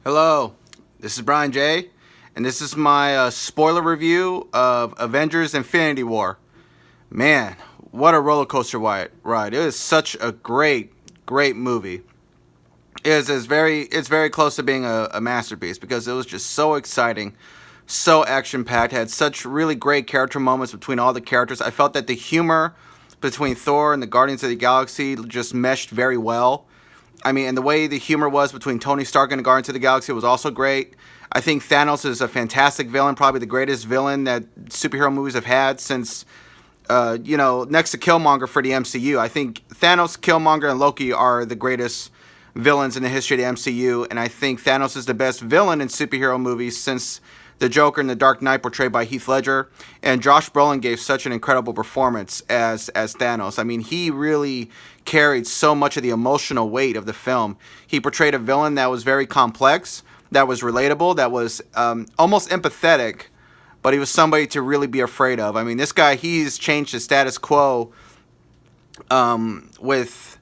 Hello, this is Brian J, and this is my spoiler review of Avengers Infinity War. Man, what a roller coaster ride. It is such a great movie. It's very close to being a masterpiece because it was just so exciting, so action packed, had such really great character moments between all the characters. I felt that the humor between Thor and the Guardians of the Galaxy just meshed very well. I mean, and the way the humor was between Tony Stark and the Guardians of the Galaxy was also great. I think Thanos is a fantastic villain, probably the greatest villain that superhero movies have had since, next to Killmonger for the MCU. I think Thanos, Killmonger, and Loki are the greatest villains in the history of the MCU, and I think Thanos is the best villain in superhero movies since the Joker in The Dark Knight, portrayed by Heath Ledger. And Josh Brolin gave such an incredible performance as Thanos. I mean, he really carried so much of the emotional weight of the film. He portrayed a villain that was very complex, that was relatable, that was almost empathetic, but he was somebody to really be afraid of. I mean, this guy, he's changed the status quo with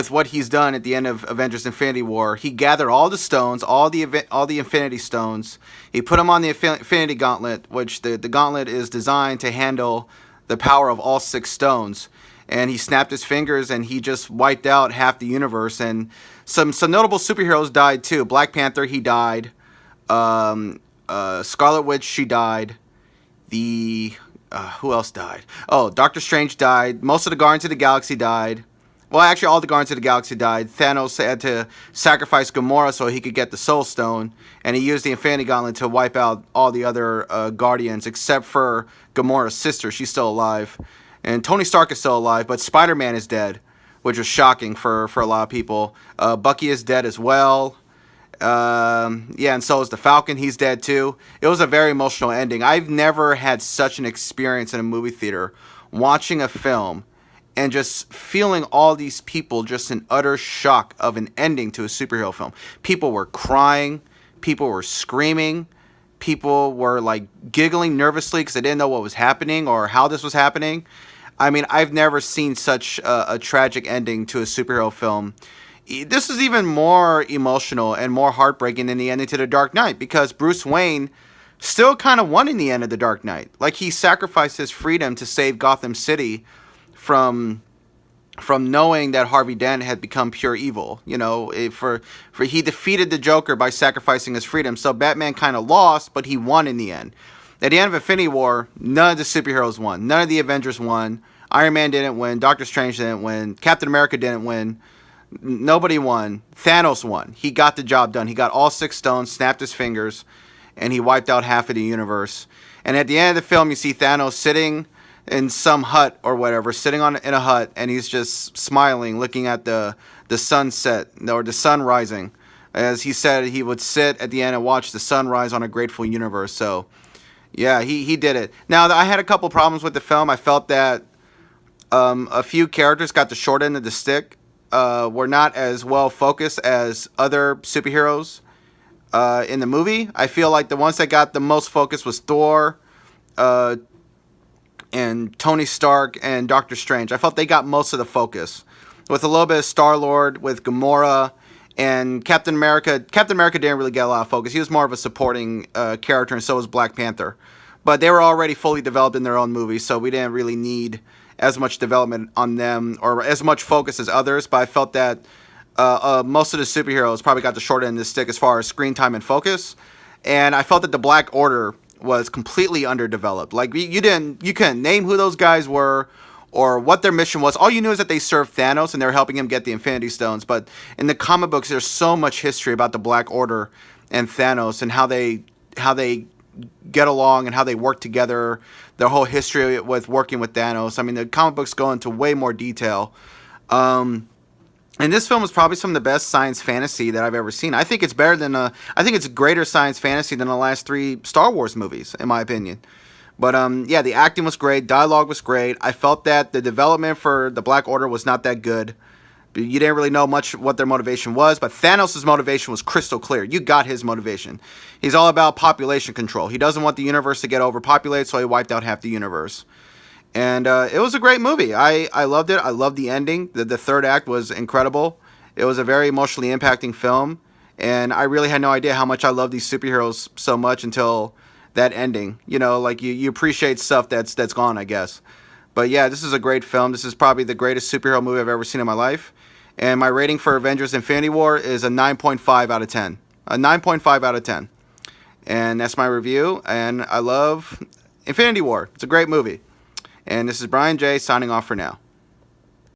what he's done at the end of Avengers Infinity War. He gathered all the stones, all the Infinity Stones. He put them on the Infinity Gauntlet, which the gauntlet is designed to handle the power of all six stones. And he snapped his fingers and he just wiped out half the universe. And some notable superheroes died too. Black Panther, he died. Scarlet Witch, she died. Who else died? Oh, Doctor Strange died. Most of the Guardians of the Galaxy died. Well, actually, all the Guardians of the Galaxy died. Thanos had to sacrifice Gamora so he could get the Soul Stone, and he used the Infinity Gauntlet to wipe out all the other Guardians, except for Gamora's sister. She's still alive. And Tony Stark is still alive, but Spider-Man is dead, which was shocking for a lot of people. Bucky is dead as well. And so is the Falcon. He's dead too. It was a very emotional ending. I've never had such an experience in a movie theater watching a film and just feeling all these people just in utter shock of an ending to a superhero film. People were crying. People were screaming. People were like giggling nervously because they didn't know what was happening or how this was happening. I mean, I've never seen such a tragic ending to a superhero film. This is even more emotional and more heartbreaking than the ending to The Dark Knight, because Bruce Wayne still kind of won in the end of The Dark Knight. Like, he sacrificed his freedom to save Gotham City from knowing that Harvey Dent had become pure evil. You know, he defeated the Joker by sacrificing his freedom. So Batman kind of lost, but he won in the end. At the end of Infinity War, none of the superheroes won. None of the Avengers won. Iron Man didn't win. Doctor Strange didn't win. Captain America didn't win. Nobody won. Thanos won. He got the job done. He got all six stones, snapped his fingers, and he wiped out half of the universe. And at the end of the film, you see Thanos sitting in some hut or whatever, sitting in a hut, and he's just smiling, looking at the sunset or the sun rising. As he said, he would sit at the end and watch the sun rise on a grateful universe. So, yeah, he did it. Now, I had a couple problems with the film. I felt that a few characters got the short end of the stick. Were not as well focused as other superheroes in the movie. I feel like the ones that got the most focus was Thor, and Tony Stark and Doctor Strange. I felt they got most of the focus, with a little bit of Star-Lord, with Gamora, and Captain America. Captain America didn't really get a lot of focus. He was more of a supporting character, and so was Black Panther. But they were already fully developed in their own movies, so we didn't really need as much development on them or as much focus as others. But I felt that most of the superheroes probably got the short end of the stick as far as screen time and focus. And I felt that the Black Order was completely underdeveloped. Like, you couldn't name who those guys were or what their mission was. All you knew is that they served Thanos and they were helping him get the Infinity Stones. But in the comic books, there's so much history about the Black Order and Thanos and how they get along and how they work together, their whole history with working with Thanos. I mean, the comic books go into way more detail. And this film is probably some of the best science fantasy that I've ever seen. I think it's better than I think it's greater science fantasy than the last three Star Wars movies, in my opinion. But yeah, the acting was great, dialogue was great. I felt that the development for the Black Order was not that good. You didn't really know much what their motivation was, but Thanos' motivation was crystal clear. You got his motivation. He's all about population control. He doesn't want the universe to get overpopulated, so he wiped out half the universe. And it was a great movie. I loved it. I loved the ending. The third act was incredible. It was a very emotionally impacting film. And I really had no idea how much I love these superheroes so much until that ending. You know, like you appreciate stuff that's gone, I guess. But yeah, this is a great film. This is probably the greatest superhero movie I've ever seen in my life. And my rating for Avengers Infinity War is a 9.5 out of 10. A 9.5 out of 10. And that's my review. And I love Infinity War. It's a great movie. And this is Brian J. signing off for now.